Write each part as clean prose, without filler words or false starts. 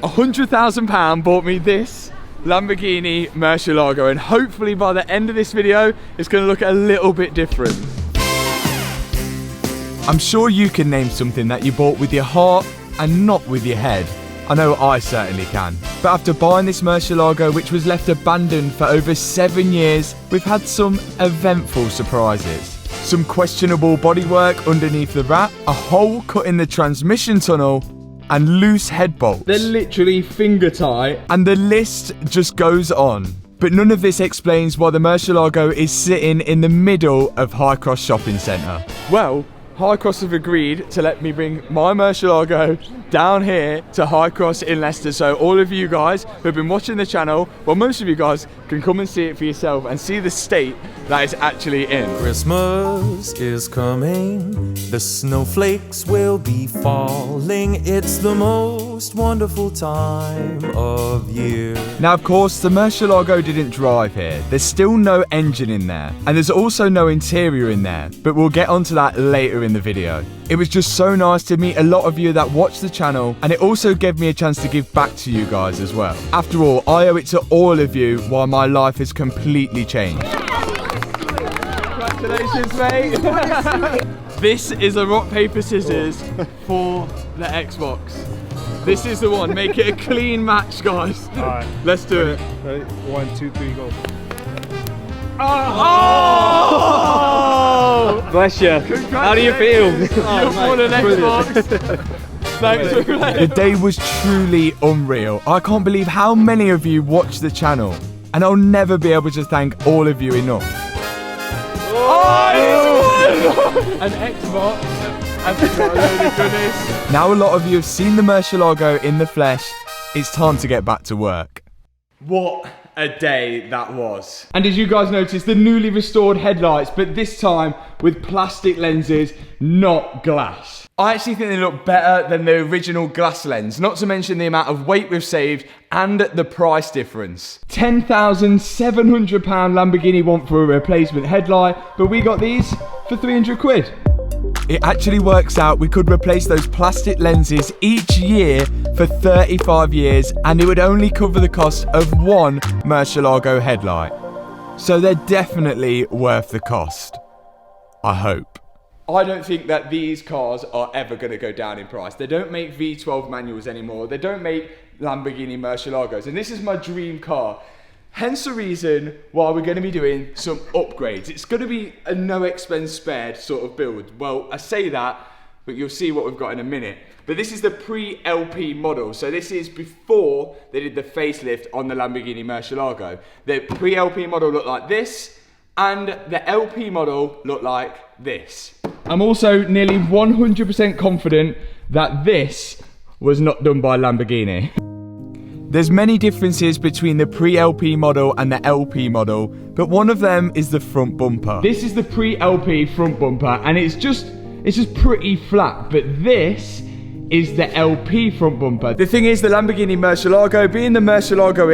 £100,000 bought me this Lamborghini Murcielago, and hopefully by the end of this video, it's going to look a little bit different. I'm sure you can name something that you bought with your heart and not with your head. I know I certainly can. But after buying this Murcielago, which was left abandoned for over 7 years, we've had some eventful surprises. Some questionable bodywork underneath the wrap, a hole cut in the transmission tunnel, and loose head bolts. They're literally finger tight. And the list just goes on. But none of this explains why the Murcielago is sitting in the middle of High Cross Shopping Centre. Well, High Cross have agreed to let me bring my Murcielago down here to High Cross in Leicester. So all of you guys who have been watching the channel, well, most of you guys can come and see it for yourself and see the state that it's actually in. Christmas is coming, the snowflakes will be falling. It's the most wonderful time of year. Now, of course, the Murcielago didn't drive here. There's still no engine in there, and there's also no interior in there, but we'll get onto that later in the video. It was just so nice to meet a lot of you that watch the channel, and it also gave me a chance to give back to you guys as well. After all, I owe it to all of you why my life has completely changed. Congratulations, mate. This is a rock, paper, scissors for the Xbox. This is the one. Make it a clean match, guys. All right. Let's do it. Ready? 1, 2, 3, go. Oh! Bless you. How do you feel? You've won an Xbox. Thanks for playing. The day was truly unreal. I can't believe how many of you watch the channel, and I'll never be able to thank all of you enough. An Xbox. Now a lot of you have seen the Murcielago in the flesh. It's time to get back to work. What a day that was. And as you guys noticed, the newly restored headlights, but this time with plastic lenses, not glass. I actually think they look better than the original glass lens, not to mention the amount of weight we've saved and the price difference. £10,700 Lamborghini want for a replacement headlight, but we got these for 300 quid. It actually works out we could replace those plastic lenses each year for 35 years, and it would only cover the cost of one Murcielago headlight. So they're definitely worth the cost. I hope. I don't think that these cars are ever going to go down in price. They don't make V12 manuals anymore. They don't make Lamborghini Murcielagos. And this is my dream car. Hence the reason why we're going to be doing some upgrades. It's going to be a no expense spared sort of build. Well, I say that, but you'll see what we've got in a minute. But this is the pre-LP model. So this is before they did the facelift on the Lamborghini Murcielago. The pre-LP model looked like this, and the LP model looked like this. I'm also nearly 100% confident that this was not done by Lamborghini. There's many differences between the pre-LP model and the LP model, but one of them is the front bumper. This is the pre-LP front bumper, and it's just pretty flat, but this is the LP front bumper. The thing is, the Lamborghini Murcielago, being the Murcielago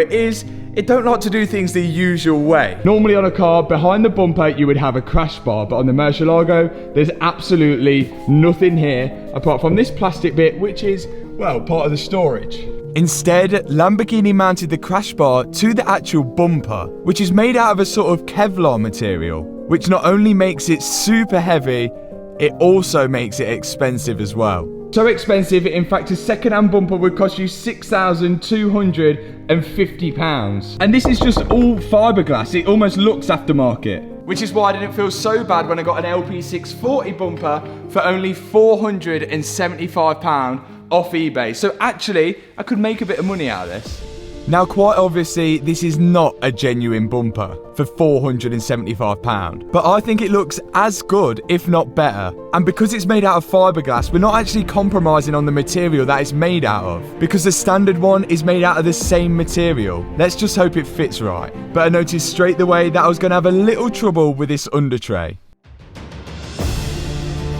it don't like to do things the usual way. Normally on a car, behind the bumper, you would have a crash bar, but on the Murcielago, there's absolutely nothing here, apart from this plastic bit, which is, well, part of the storage. Instead, Lamborghini mounted the crash bar to the actual bumper, which is made out of a sort of Kevlar material, which not only makes it super heavy, it also makes it expensive as well. So expensive, in fact, a second-hand bumper would cost you £6,250. And this is just all fiberglass. It almost looks aftermarket. Which is why I didn't feel so bad when I got an LP640 bumper for only £475 off eBay. So actually, I could make a bit of money out of this. Now, quite obviously, this is not a genuine bumper for £475, but I think it looks as good, if not better. And because it's made out of fiberglass, we're not actually compromising on the material that it's made out of, because the standard one is made out of the same material. Let's just hope it fits right. But I noticed straight away that I was going to have a little trouble with this under tray.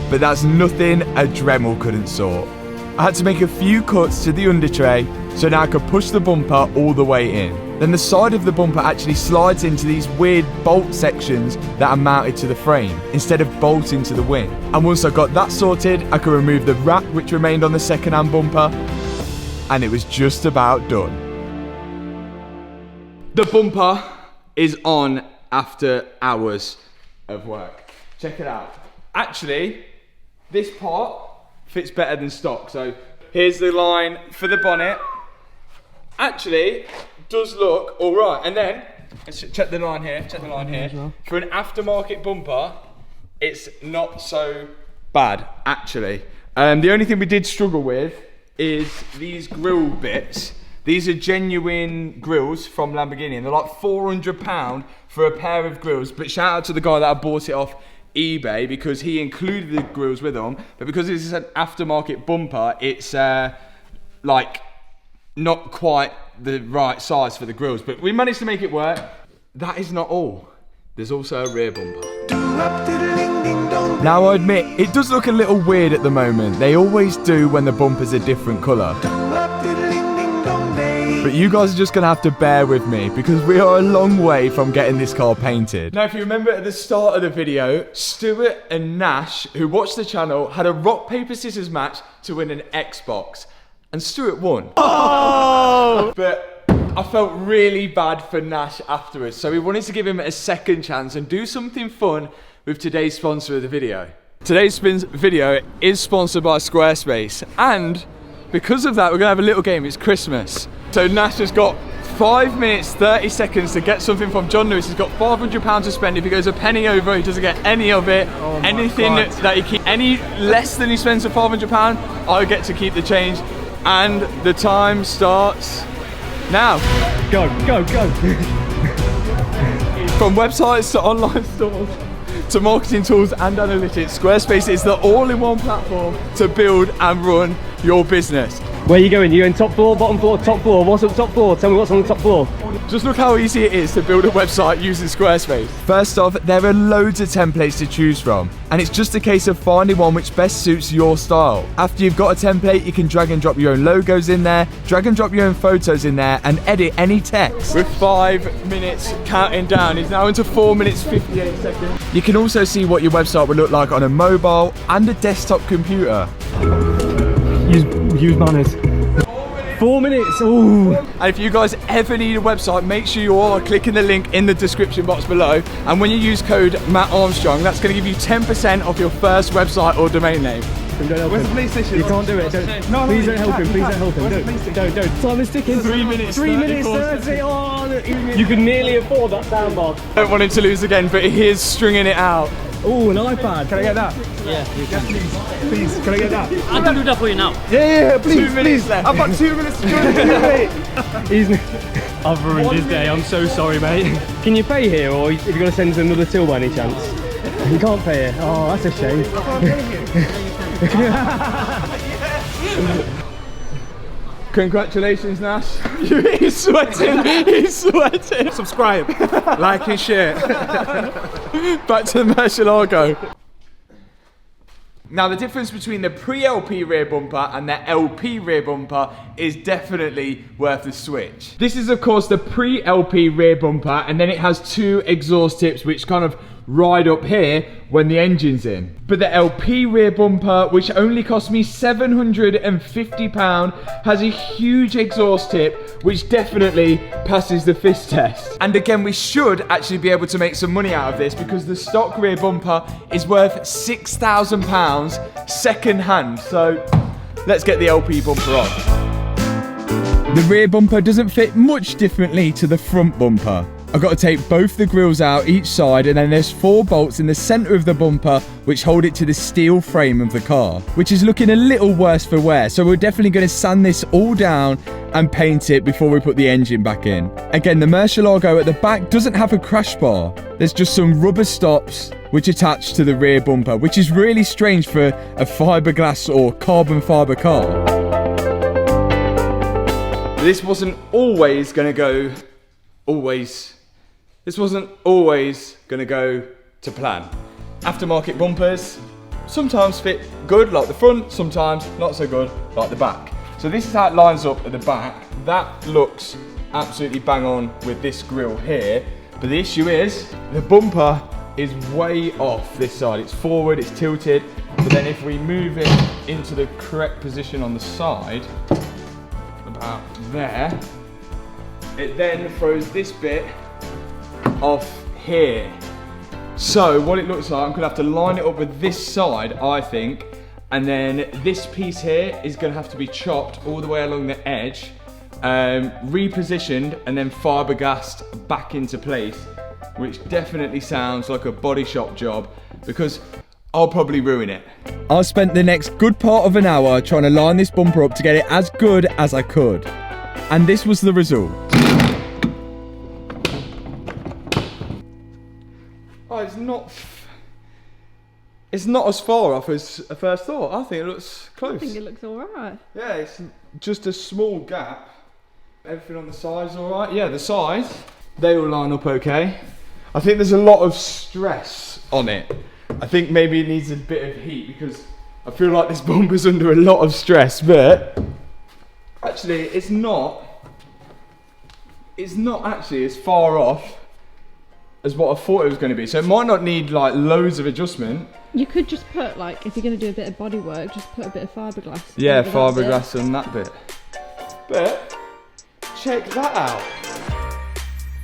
But that's nothing a Dremel couldn't sort. I had to make a few cuts to the under tray, so now I could push the bumper all the way in. Then the side of the bumper actually slides into these weird bolt sections that are mounted to the frame, instead of bolting to the wing. And once I got that sorted, I could remove the wrap which remained on the second-hand bumper, and it was just about done. The bumper is on after hours of work. Check it out. Actually, this part fits better than stock. So here's the line for the bonnet. Actually, does look all right. And then, let's check the line here, check the line here. For an aftermarket bumper, it's not so bad, actually. The only thing we did struggle with is these grill bits. These are genuine grills from Lamborghini, and they're like £400 for a pair of grills. But shout out to the guy that I bought it off eBay because he included the grills with them. But because this is an aftermarket bumper, it's like not quite the right size for the grills. But we managed to make it work. That is not all. There's also a rear bumper. Now I admit, it does look a little weird at the moment. They always do when the bumper's a different colour. But you guys are just going to have to bear with me because we are a long way from getting this car painted. Now, if you remember at the start of the video, Stuart and Nash, who watched the channel, had a rock, paper, scissors match to win an Xbox. And Stuart won. Oh! But I felt really bad for Nash afterwards. So we wanted to give him a second chance and do something fun with today's sponsor of the video. Today's video is sponsored by Squarespace. And because of that, we're going to have a little game. It's Christmas. So Nash has got 5 minutes, 30 seconds to get something from John Lewis. He's got £500 to spend. If he goes a penny over, he doesn't get any of it. Oh, anything that he keeps, any less than he spends for £500, I get to keep the change. And the time starts now. Go, go, go. From websites to online stores to marketing tools and analytics, Squarespace is the all-in-one platform to build and run your business. Where are you going? You going top floor, bottom floor, top floor? What's on the top floor? Tell me what's on the top floor. Just look how easy it is to build a website using Squarespace. First off, there are loads of templates to choose from, and it's just a case of finding one which best suits your style. After you've got a template, you can drag and drop your own logos in there, drag and drop your own photos in there, and edit any text. With 5 minutes counting down, it's now into 4 minutes 58 seconds. You can also see what your website would look like on a mobile and a desktop computer. Use manners. 4 minutes, ooh. And if you guys ever need a website, make sure you are clicking the link in the description box below. And when you use code Matt Armstrong, that's going to give you 10% off your first where's or domain name. Where's the PlayStation? You can't do it. Don't. Please don't help him. Please don't help him. Don't. Time is ticking. 3 minutes. 3 minutes 30. Oh, you can nearly afford that soundbar. Don't want him to lose again, but he is stringing it out. Oh, an iPad. Can I get that? Yeah, you can. Please, can I get that? I can do that for you now. Yeah, please. 2 minutes left. I've got 2 minutes to do it. I've ruined his day. I'm so sorry, mate. Can you pay here, or have you got to send us another till by any chance? You can't pay it. Oh, that's a shame. Congratulations, Nash. He's sweating. He's sweating. Subscribe, like and share. Back to the Murcielago. Now, the difference between the pre-LP rear bumper and the LP rear bumper is definitely worth the switch. This is, of course, the pre-LP rear bumper, and then it has 2 exhaust tips which kind of ride up here when the engine's in. But the LP rear bumper, which only cost me £750, has a huge exhaust tip which definitely passes the fist test. And again, we should actually be able to make some money out of this because the stock rear bumper is worth £6,000 second hand. So let's get the LP bumper on. The rear bumper doesn't fit much differently to the front bumper. I've got to take both the grills out each side, and then there's 4 bolts in the centre of the bumper which hold it to the steel frame of the car, which is looking a little worse for wear. So we're definitely going to sand this all down and paint it before we put the engine back in. Again, the Murcielago at the back doesn't have a crash bar. There's just some rubber stops which attach to the rear bumper, which is really strange for a fiberglass or carbon fibre car. This wasn't always going to go This wasn't always going to go to plan. Aftermarket bumpers sometimes fit good like the front, sometimes not so good like the back. So this is how it lines up at the back. That looks absolutely bang on with this grille here. But the issue is the bumper is way off this side. It's forward, it's tilted. But then if we move it into the correct position on the side, out there. It then throws this bit off here. So what it looks like, I'm gonna have to line it up with this side, I think, and then this piece here is gonna have to be chopped all the way along the edge, repositioned, and then fiberglassed back into place, which definitely sounds like a body shop job, because I'll probably ruin it. I spent the next good part of an hour trying to line this bumper up to get it as good as I could. And this was the result. Oh, it's not as far off as I first thought. I think it looks close. I think it looks alright. Yeah, it's just a small gap. Everything on the sides alright. Yeah, the sides, they all line up okay. I think there's a lot of stress on it. I think maybe it needs a bit of heat because I feel like this bumper's under a lot of stress, but actually it's not actually as far off as what I thought it was going to be. So it might not need like loads of adjustment. You could just put, like, if you're going to do a bit of body work, just put a bit of fiberglass. Yeah, fiberglass on that bit. But check that out.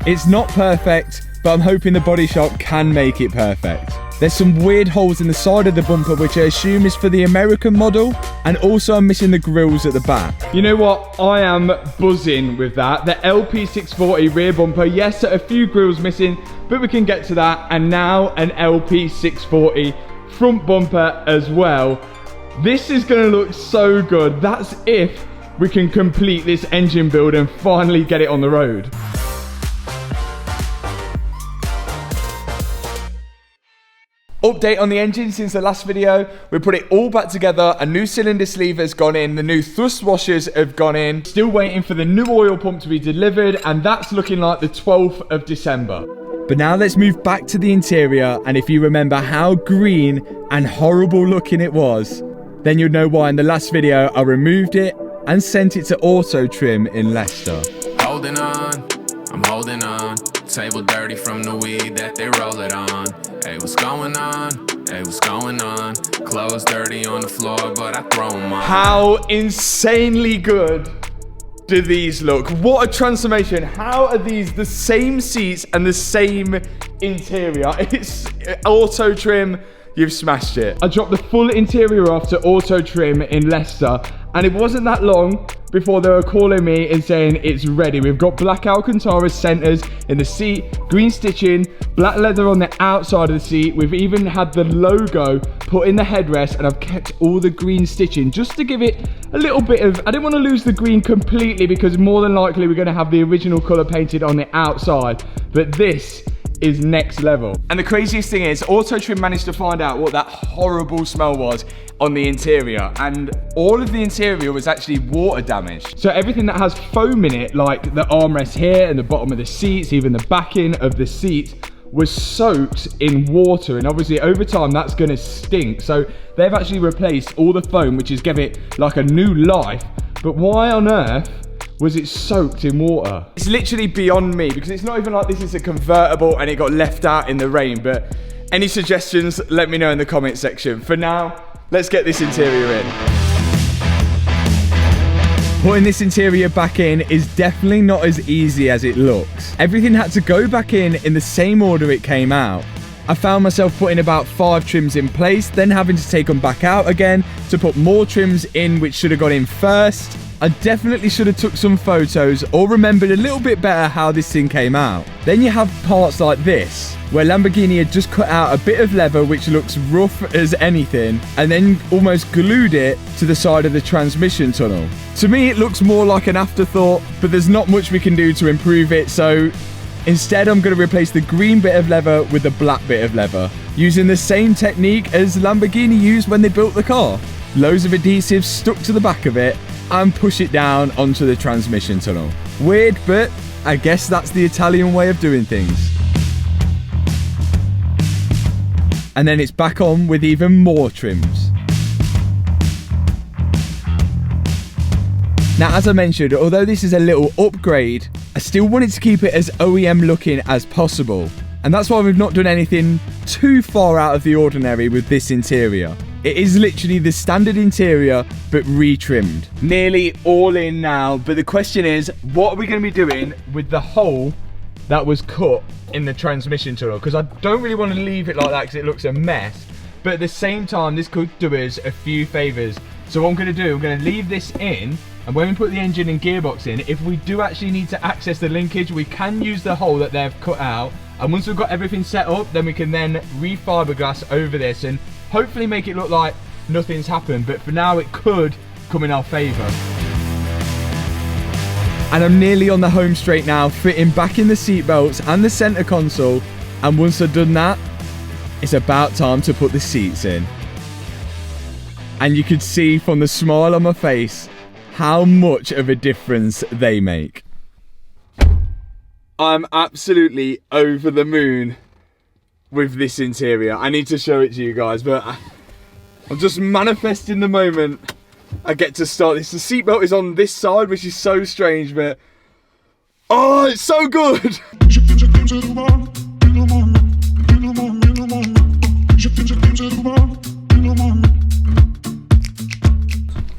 It's not perfect, but I'm hoping the body shop can make it perfect. There's some weird holes in the side of the bumper, which I assume is for the American model, and also I'm missing the grills at the back. You know what? I am buzzing with that. The LP640 rear bumper, yes, a few grills missing, but we can get to that. And now an LP640 front bumper as well. This is gonna look so good. That's if we can complete this engine build and finally get it on the road. Update on the engine since the last video. We put it all back together. A new cylinder sleeve has gone in. The new thrust washers have gone in. Still waiting for the new oil pump to be delivered, and that's looking like the 12th of December. But now let's move back to the interior, and if you remember how green and horrible looking it was, then you'll know why in the last video I removed it and sent it to auto trim in Leicester. Holding on, I'm holding on. Table dirty from the weed that they roll it on. Hey, what's going on? Hey, what's going on? Clothes dirty on the floor, but I throw them on. How insanely good do these look? What a transformation. How are these the same seats and the same interior? It's auto trim. You've smashed it. I dropped the full interior off to auto trim in Leicester, and it wasn't that long before they were calling me and saying it's ready. We've got black Alcantara centers in the seat, green stitching, black leather on the outside of the seat. We've even had the logo put in the headrest, and I've kept all the green stitching just to give it a little bit of, I didn't want to lose the green completely because more than likely we're going to have the original color painted on the outside, but this is next level. And the craziest thing is, auto trim managed to find out what that horrible smell was on the interior, and all of the interior was actually water damaged. So everything that has foam in it, like the armrest here and the bottom of the seats, even the backing of the seats, was soaked in water, and obviously over time that's gonna stink. So they've actually replaced all the foam, which is giving it like a new life. But why on earth was it soaked in water? It's literally beyond me, because it's not even like this is a convertible and it got left out in the rain. But any suggestions, let me know in the comment section. For now, let's get this interior in. Putting this interior back in is definitely not as easy as it looks. Everything had to go back in the same order it came out. I found myself putting about 5 trims in place, then having to take them back out again to put more trims in which should have gone in first. I definitely should have took some photos or remembered a little bit better how this thing came out. Then you have parts like this, where Lamborghini had just cut out a bit of leather which looks rough as anything, and then almost glued it to the side of the transmission tunnel. To me it looks more like an afterthought, but there's not much we can do to improve it, so instead I'm going to replace the green bit of leather with the black bit of leather, using the same technique as Lamborghini used when they built the car. Loads of adhesive stuck to the back of it, and push it down onto the transmission tunnel. Weird, but I guess that's the Italian way of doing things. And then it's back on with even more trims. Now, as I mentioned, although this is a little upgrade, I still wanted to keep it as OEM looking as possible. And that's why we've not done anything too far out of the ordinary with this interior. It is literally the standard interior, but retrimmed. Nearly all in now, but the question is, what are we going to be doing with the hole that was cut in the transmission tunnel? Because I don't really want to leave it like that because it looks a mess. But at the same time, this could do us a few favours. So what I'm going to do, I'm going to leave this in, and when we put the engine and gearbox in, if we do actually need to access the linkage, we can use the hole that they've cut out. And once we've got everything set up, then we can then re-fiberglass over this and hopefully make it look like nothing's happened. But for now, it could come in our favour. And I'm nearly on the home straight now, fitting back in the seat belts and the centre console. And once I've done that, it's about time to put the seats in. And you could see from the smile on my face how much of a difference they make. I'm absolutely over the moon with this interior. I need to show it to you guys, but I'm just manifesting the moment I get to start this. The seatbelt is on this side, which is so strange, but oh, it's so good.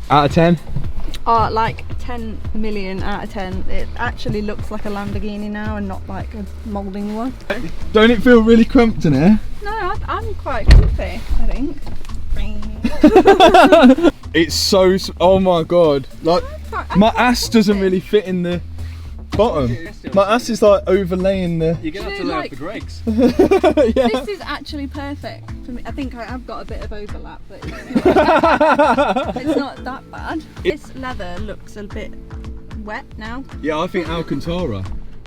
Out of 10? Oh, like 10 million out of 10. It actually looks like a Lamborghini now and not like a moulding one. Don't it feel really cramped in here? No, I'm quite comfy, I think. It's so, oh my god, like my ass doesn't really fit in the bottom. My ass is like overlaying the... You're going to have to lay off the brakes. Yeah. This is actually perfect for me. I think I have got a bit of overlap, but it's not that bad. This leather looks a bit wet now. Yeah, I think Alcantara.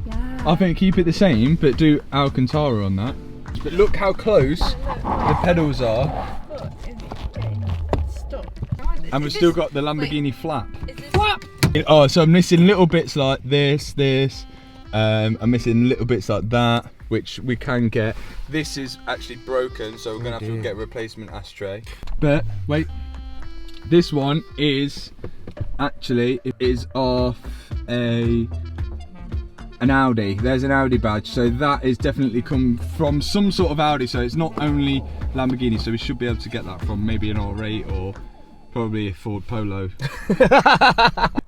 Yeah. I think keep it the same, but do Alcantara on that. But look how close the pedals are. Look, it's stuck. And we've still got the Lamborghini flap. Oh, so I'm missing little bits like this. I'm missing little bits like that, which we can get. This is actually broken, so we're gonna have to get a replacement ashtray. But wait, this one is actually, it is off an Audi. There's an Audi badge, so that is definitely come from some sort of Audi. So it's not only Lamborghini, so we should be able to get that from maybe an R8 or probably a Ford Polo.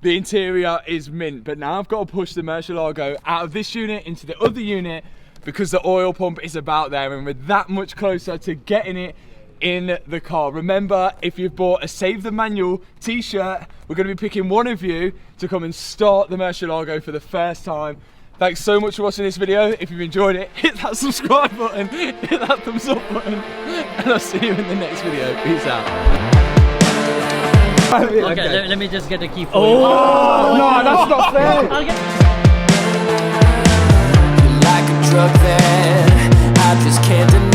The interior is mint, but now I've got to push the Murcielago out of this unit into the other unit because the oil pump is about there and we're that much closer to getting it in the car. Remember, if you've bought a Save the Manual t-shirt, we're going to be picking one of you to come and start the Murcielago for the first time. Thanks so much for watching this video. If you've enjoyed it, hit that subscribe button, hit that thumbs up button, and I'll see you in the next video. Peace out. Okay, let me just get the key for you. Oh, no, that's not fair. I'll get like a drug that I just can't deny.